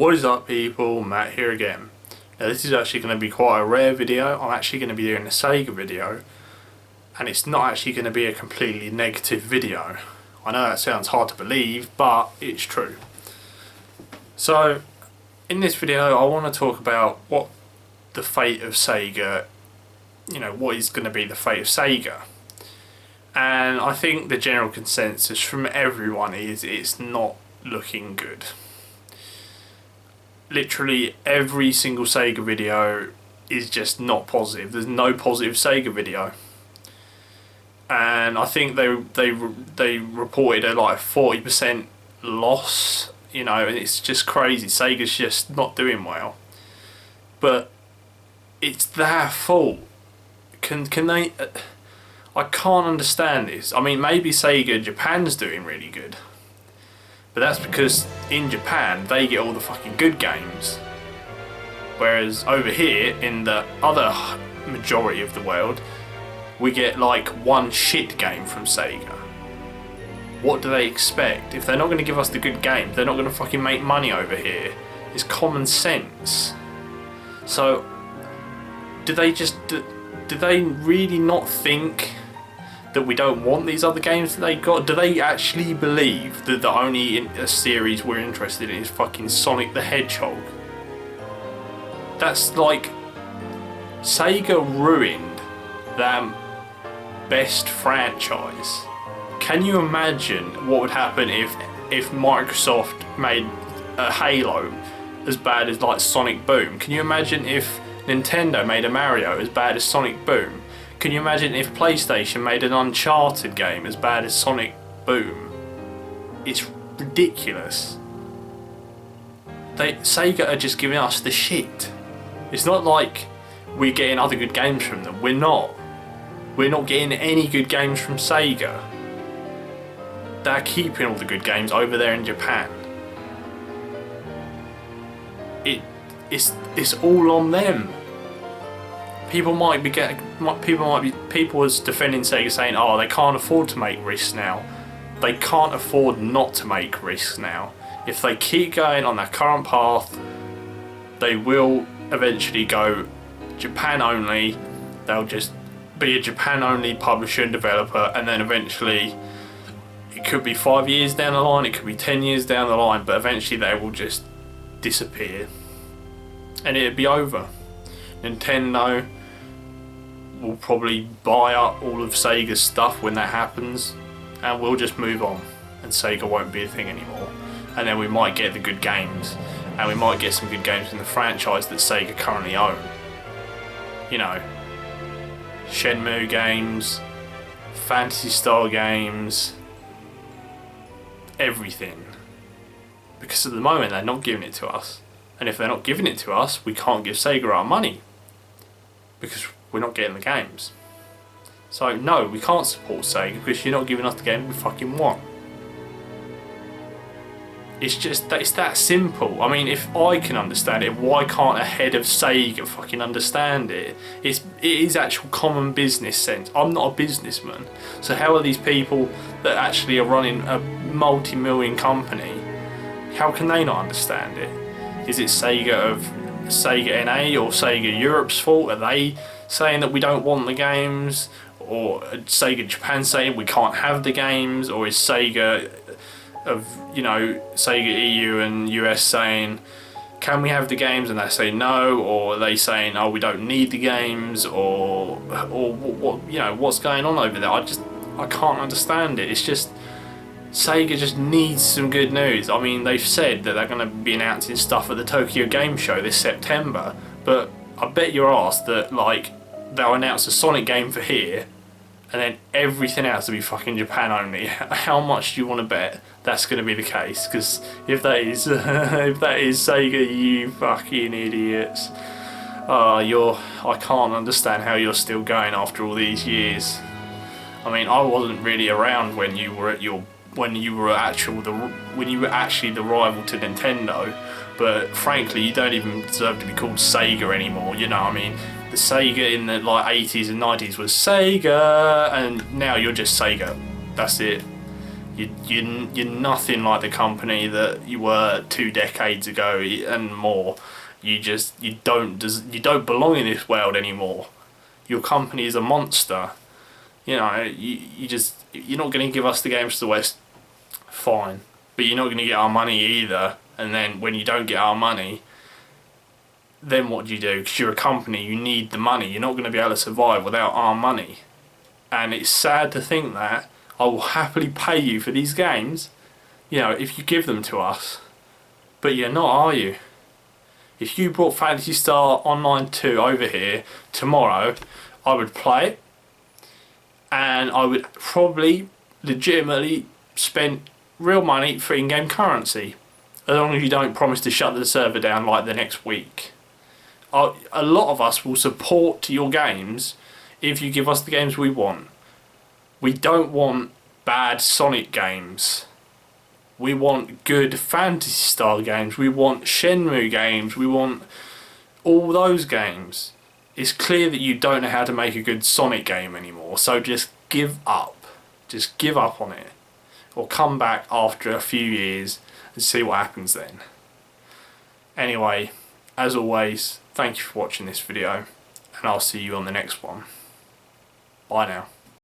What is up people, Matt here again. Now this is actually going to be quite a rare video. I'm actually going to be doing a Sega video, and it's not actually going to be a completely negative video. I know that sounds hard to believe, but it's true. So in this video I want to talk about what the fate of Sega, what is going to be the fate of Sega. And I think the general consensus from everyone is it's not looking good. Literally every single Sega video is just not positive. There's no positive Sega video, and I think they reported a 40% loss. And it's just crazy. Sega's just not doing well, but it's their fault. Can they? I can't understand this. I mean, maybe Sega Japan's doing really good, but that's because in Japan they get all the fucking good games, whereas over here in the other majority of the world we get like one shit game from Sega. What do they expect? If they're not going to give us the good games, they're not going to fucking make money over here. It's common sense. So do they really not think that we don't want these other games that they got? Do they actually believe that the only series we're interested in is fucking Sonic the Hedgehog? That's like, Sega ruined their best franchise. Can you imagine what would happen if Microsoft made a Halo as bad as like Sonic Boom? Can you imagine if Nintendo made a Mario as bad as Sonic Boom? Can you imagine if PlayStation made an Uncharted game as bad as Sonic Boom? It's ridiculous. Sega are just giving us the shit. It's not like we're getting other good games from them. We're not. We're not getting any good games from Sega. They're keeping all the good games over there in Japan. It's all on them. People was defending Sega saying, oh, they can't afford to make risks now. They can't afford not to make risks now. If they keep going on their current path, they will eventually go Japan only. They'll just be a Japan only publisher and developer, and then eventually it could be 5 years down the line, it could be 10 years down the line, but eventually they will just disappear and it'll be over. Nintendo will probably buy up all of Sega's stuff when that happens, and we'll just move on, and Sega won't be a thing anymore. And then we might get the good games, and we might get some good games in the franchise that Sega currently own. Shenmue games, Fantasy Star games, everything. Because at the moment they're not giving it to us, and if they're not giving it to us, we can't give Sega our money because we're not getting the games. So no, we can't support Sega because you're not giving us the game we fucking want. It's that simple. I mean, if I can understand it, why can't a head of Sega fucking understand it? It is actual common business sense. I'm not a businessman, so how are these people that actually are running a multi-million company, how can they not understand it? Is it Sega NA or Sega Europe's fault? Are they saying that we don't want the games? Or Sega Japan saying we can't have the games? Or is Sega Sega EU and US saying, can we have the games? And they say no. Or are they saying, oh, we don't need the games? Or what, what's going on over there? I can't understand it. It's just, Sega just needs some good news. I mean, they've said that they're going to be announcing stuff at the Tokyo Game Show this September, but I bet your ass that they'll announce a Sonic game for here, and then everything else will be fucking Japan only. How much do you want to bet that's going to be the case? Because if that is Sega, you fucking idiots. I can't understand how you're still going after all these years. I mean, I wasn't really around when you were actually the rival to Nintendo, but frankly you don't even deserve to be called Sega anymore. I mean, the Sega in the 80s and 90s was Sega, and now you're just Sega. That's it. You're nothing like the company that you were 2 decades ago and more. You don't belong in this world anymore. Your company is a monster. You know, you're not going to give us the games to the West, fine, but you're not going to get our money either. And then when you don't get our money, then what do you do? Because you're a company, you need the money. You're not going to be able to survive without our money. And it's sad to think that I will happily pay you for these games, you know, if you give them to us. But you're not, are you? If you brought Phantasy Star Online 2 over here tomorrow, I would play it, and I would probably legitimately spend real money for in-game currency, as long as you don't promise to shut the server down like the next week. A lot of us will support your games if you give us the games we want. We don't want bad Sonic games. We want good Phantasy Star games. We want Shenmue games. We want all those games. It's clear that you don't know how to make a good Sonic game anymore, so just give up. Just give up on it. Or come back after a few years and see what happens then. Anyway, as always, thank you for watching this video, and I'll see you on the next one. Bye now.